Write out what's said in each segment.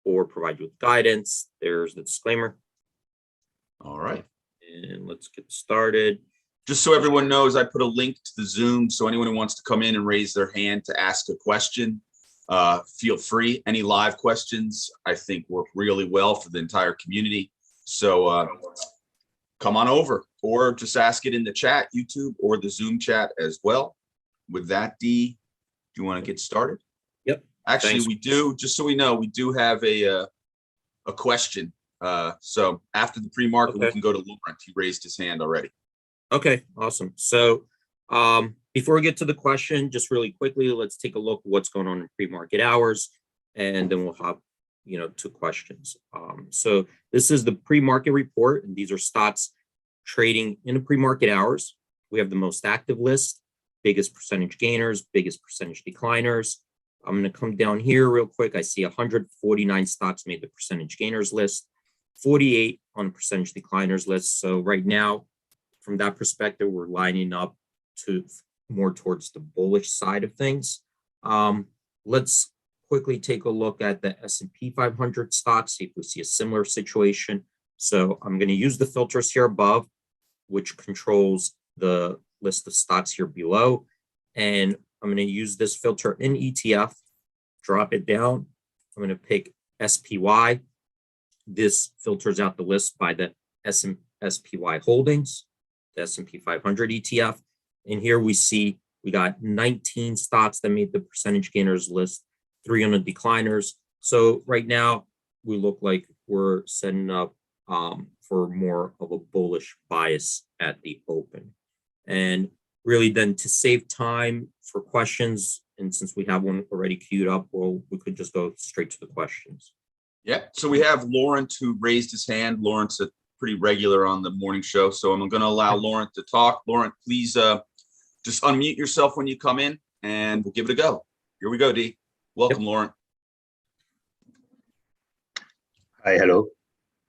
or provide you with guidance. There's the disclaimer. All right. And let's get started. Just so everyone knows, I put a link to the Zoom. So anyone who wants to come in and raise their hand to ask a question, feel free. Any live questions, I think, work really well for the entire community. So come on over, or just ask it in the chat, YouTube, or the Zoom chat as well. With that, Dee, do you want to get started? Yep. Actually, Thanks. we do, just so we know, we do have a question. So after the pre-market, we can go to Laurent. He raised his hand already. Okay, awesome. So before we get to the question, just really quickly, let's take a look at what's going on in pre-market hours, and then we'll have, two questions. So this is the pre-market report, and these are stocks trading in the pre-market hours. We have the most active list, biggest percentage gainers, biggest percentage decliners. I'm going to come down here real quick. I see 149 stocks made the percentage gainers list, 48 on the percentage decliners list. So right now, from that perspective, we're lining up to more towards the bullish side of things. Let's quickly take a look at the S&P 500 stocks, see if we see a similar situation. So I'm going to use the filters here above, which controls the list of stocks here below. And I'm going to use this filter in ETF, drop it down. I'm going to pick SPY. This filters out the list by the SPY holdings, the S&P 500 ETF. And here we see we got 19 stocks that made the percentage gainers list, 3 on the decliners. So right now we look like we're setting up for more of a bullish bias at the open. And really then, to save time for questions, and since we have one already queued up, we could just go straight to the questions. Yeah, so we have Laurent who raised his hand. Laurent's a pretty regular on the morning show, so I'm going to allow Laurent to talk. Laurent, please just unmute yourself when you come in, and we'll give it a go. Here we go, Dee. Welcome, Laurent. Hi, hello.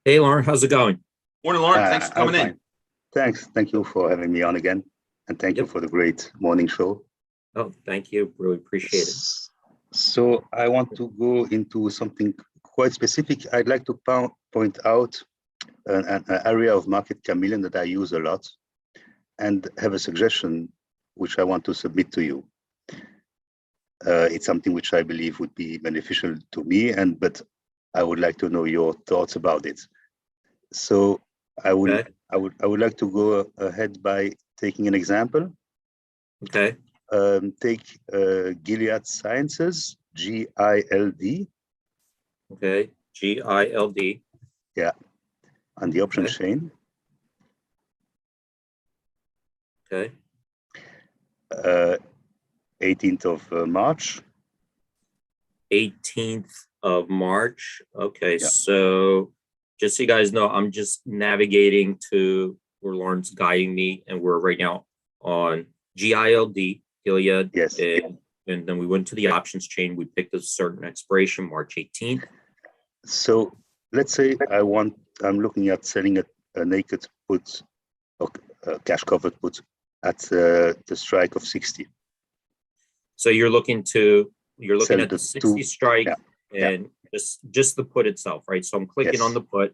Hey, Laurent, how's it going? Morning, Laurent. Thanks for coming in. Thanks. Thank you for having me on again. And thank you for the great morning show. Oh, thank you. Really appreciate it. So I want to go into something quite specific. I'd like to point out an area of MarketChameleon that I use a lot and have a suggestion which I want to submit to you. It's something which I believe would be beneficial to me, but I would like to know your thoughts about it. So I would like to go ahead by taking an example. Okay. Take Gilead Sciences, GILD. Okay, GILD. Yeah, on the option chain. Okay. 18th of March. 18th of March. Okay, so just so you guys know, I'm just navigating to where Lauren's guiding me, and we're right now on GILD, Gilead. Yes. And then we went to the options chain. We picked a certain expiration, March 18th. So let's say I'm looking at selling a naked put, or cash covered put at the strike of 60. So you're looking at the 60 strike and just the put itself, right? So I'm clicking on the put,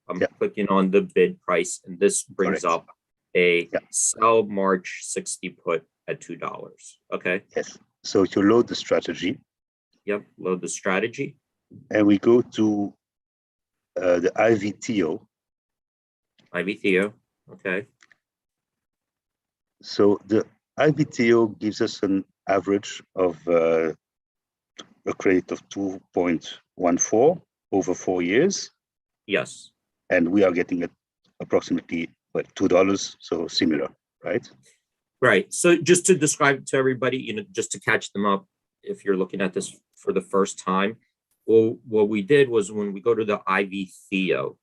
I'm clicking on the bid price, and this brings up a sell March 60 put at $2. Okay. Yes. So you load the strategy. Yep. Load the strategy. And we go to the IVTO. IVTO. Okay. So the IVTO gives us an average of a credit of 2.14 over 4 years. Yes. And we are getting it approximately $2, so similar, right? Right. So just to describe to everybody, just to catch them up, if you're looking at this for the first time, well, what we did was when we go to the IVTO,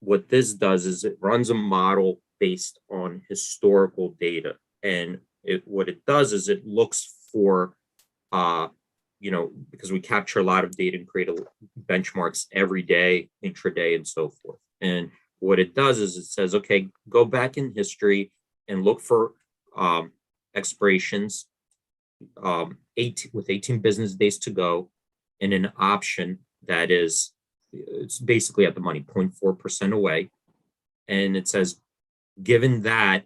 what this does is it runs a model based on historical data. And what it does is it looks for, because we capture a lot of data and create benchmarks every day, intraday, and so forth. And what it does is it says, okay, go back in history and look for expirations with 18 business days to go in an option that is, it's basically at the money, 0.4% away. And it says, given that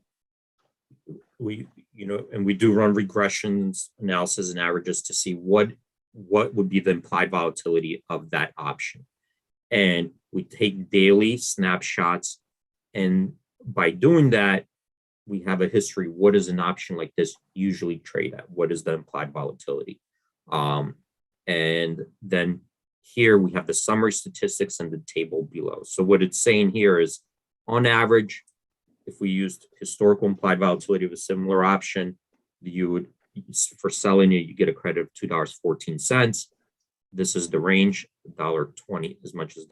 we, and we do run regressions, analysis, and averages to see what would be the implied volatility of that option. And we take daily snapshots. And by doing that, we have a history. What does an option like this usually trade at? What is the implied volatility? And then here we have the summary statistics and the table below. So what it's saying here is, on average, if we used historical implied volatility of a similar option, you would, for selling it, you get a credit of $2.14. This is the range, $1.20, as much as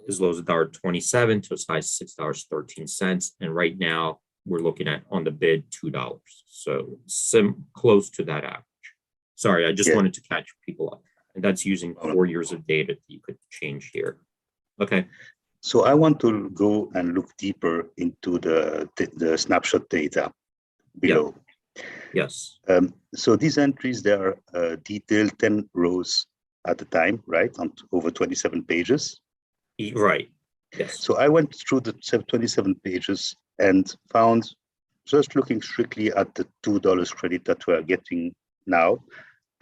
as low as $1.27 to as high as $6.13. And right now we're looking at, on the bid, $2. So close to that average. Sorry, I just wanted to catch people up. And that's using 4 years of data that you could change here. Okay. So I want to go and look deeper into the snapshot data below. Yes. So these entries, they are detailed 10 rows at a time, right? On over 27 pages. Right. Yes. So I went through the 27 pages and found, just looking strictly at the $2 credit that we're getting now,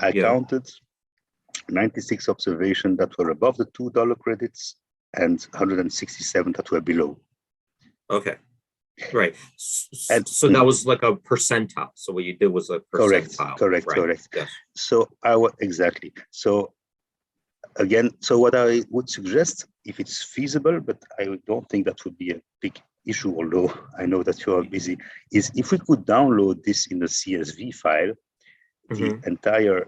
I counted 96 observations that were above the $2 credits and 167 that were below. Okay. Right. And so that was like a percentile. So what you did was a percentile. Correct. Yes. So exactly. So again, so what I would suggest, if it's feasible, but I don't think that would be a big issue, although I know that you are busy, is if we could download this in a CSV file, the entire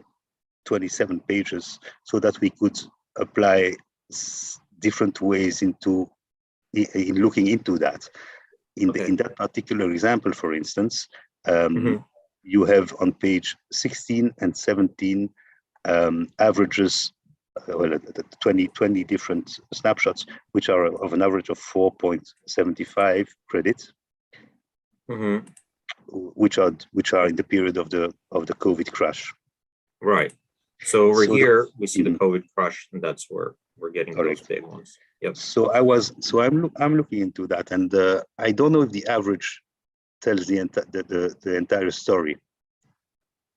27 pages, so that we could apply different ways in looking into that. In that particular example, for instance, you have on page 16 and 17 averages, 20 different snapshots, which are of an average of 4.75 credits, which are in the period of the COVID crash. Right. So over here we see the COVID crash, and that's where we're getting those big ones. Yep. So I'm looking into that, and I don't know if the average tells the entire story.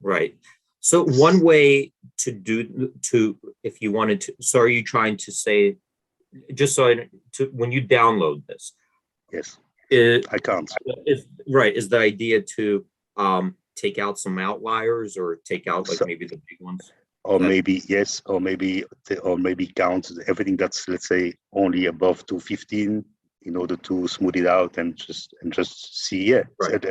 Right. So one way if you wanted to, so are you trying to say, just so when you download this? Yes. I can't. Is the idea to take out some outliers, or take out maybe the big ones? Or maybe count everything that's, let's say, only above 215 in order to smooth it out and just see,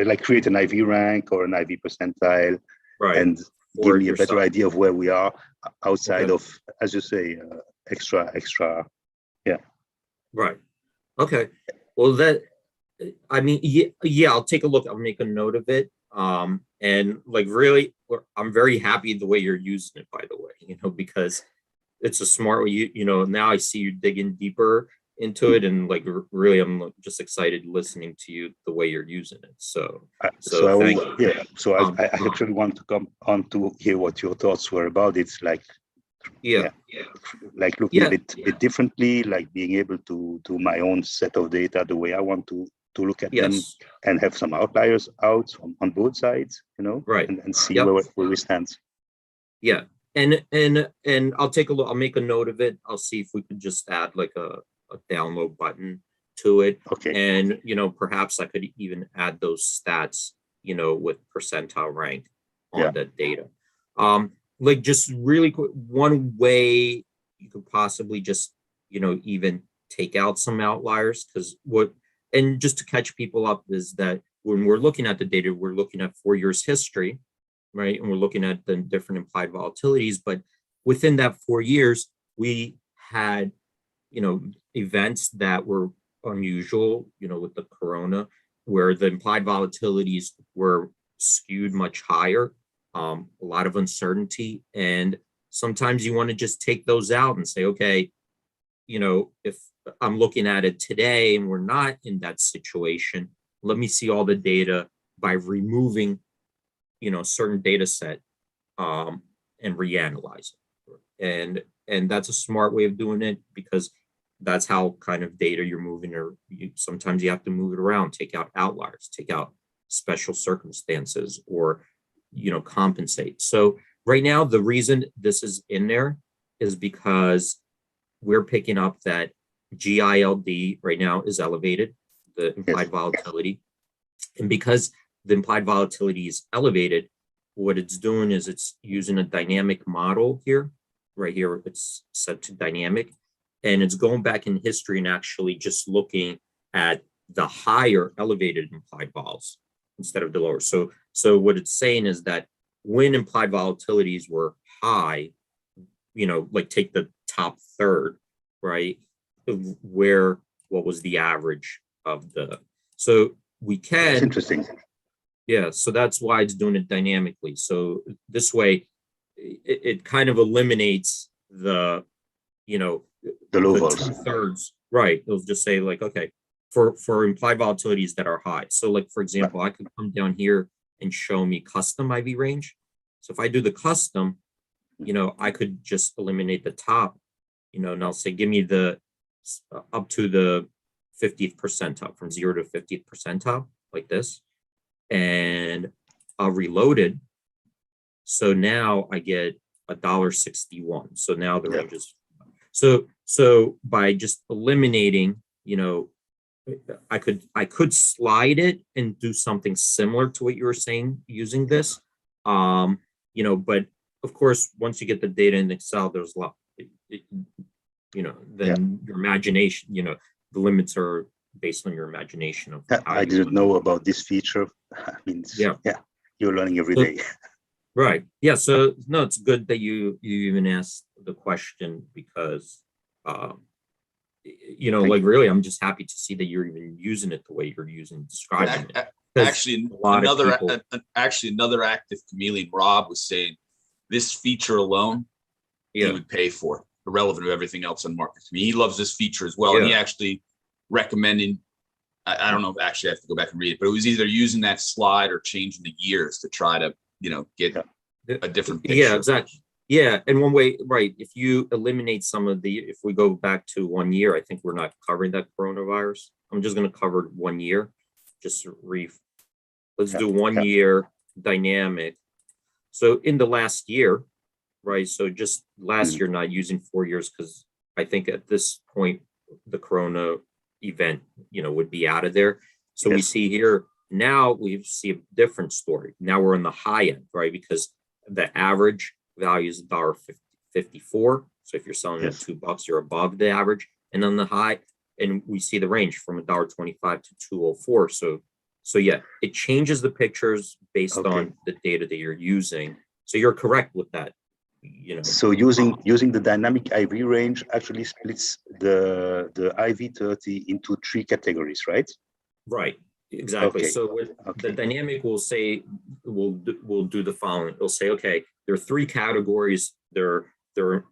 like create an IV rank or an IV percentile, and give me a better idea of where we are outside of, as you say, extra. Right. Okay. Well, I'll take a look. I'll make a note of it. And really, I'm very happy the way you're using it, by the way, because it's a smart way. Now I see you digging deeper into it, and really, I'm just excited listening to you the way you're using it. So thank you. So I actually want to come on to hear what your thoughts were about it. Like looking at it differently, like being able to do my own set of data the way I want to look at them, and have some outliers out on both sides, and see where we stand. Yeah. And I'll take a look. I'll make a note of it. I'll see if we could just add a download button to it. Okay. And, perhaps I could even add those stats, with percentile rank on the data. Just really quick, one way you could possibly just, even take out some outliers, and just to catch people up, is that when we're looking at the data, we're looking at 4 years history, right? And we're looking at the different implied volatilities, but within that 4 years, we had, events that were unusual, with the corona, where the implied volatilities were skewed much higher, a lot of uncertainty. And sometimes you want to just take those out and say, okay, if I'm looking at it today and we're not in that situation, let me see all the data by removing, certain data set, and reanalyze it. and that's a smart way of doing it, because that's how kind of data you're moving, or sometimes you have to move it around, take out outliers, take out special circumstances, or compensate. So right now, the reason this is in there is because we're picking up that GILD right now is elevated, the implied volatility. And because the implied volatility is elevated, what it's doing is it's using a dynamic model here. Right here, it's set to dynamic. And it's going back in history and actually just looking at the higher elevated implied vols instead of the lower. So what it's saying is that when implied volatilities were high, like take the top third, right? What was the average of the, so we can. That's interesting. Yeah, so that's why it's doing it dynamically. So this way, it kind of eliminates the low vols. 2/3, right? It'll just say like, okay, for implied volatilities that are high. So like, for example, I could come down here and show me custom IV range. So if I do the custom, I could just eliminate the top, and I'll say, give me the up to the 50th percentile, from 0 to 50th percentile, like this. And I'll reload it. So now I get $1.61. So now the range is, so by just eliminating, I could slide it and do something similar to what you were saying using this. But of course, once you get the data in Excel, there's a lot, then your imagination, the limits are based on your imagination of how I didn't know about this feature. I mean, you're learning every day. Right. Yeah. So no, it's good that you even asked the question, because like really, I'm just happy to see that you're even using it the way you're describing it. Actually, another active chameleon, Rob, was saying this feature alone, he would pay for, irrelevant of everything else on market. I mean, he loves this feature as well. And he actually recommended, I don't know, actually I have to go back and read it, but it was either using that slide or changing the years to try to, get a different picture. Yeah, exactly. Yeah. And one way, right, if you eliminate some of if we go back to 1 year, I think we're not covering that coronavirus. I'm just going to cover 1 year. Just let's do 1 year dynamic. So in the last year, right? So just last year, not using 4 years, because I think at this point, the corona event, would be out of there. So we see here, now we see a different story. Now we're in the high end, right? Because the average value is $1.54. So if you're selling at $2, you're above the average. And on the high, and we see the range from $1.25 to $2.04. So yeah, it changes the pictures based on the data that you're using. So you're correct with that. So using the dynamic IV range actually splits the IV30 into 3 categories, right? Right. Exactly. So the dynamic will say, we'll do the following. It'll say, okay, there are 3 categories. They're peer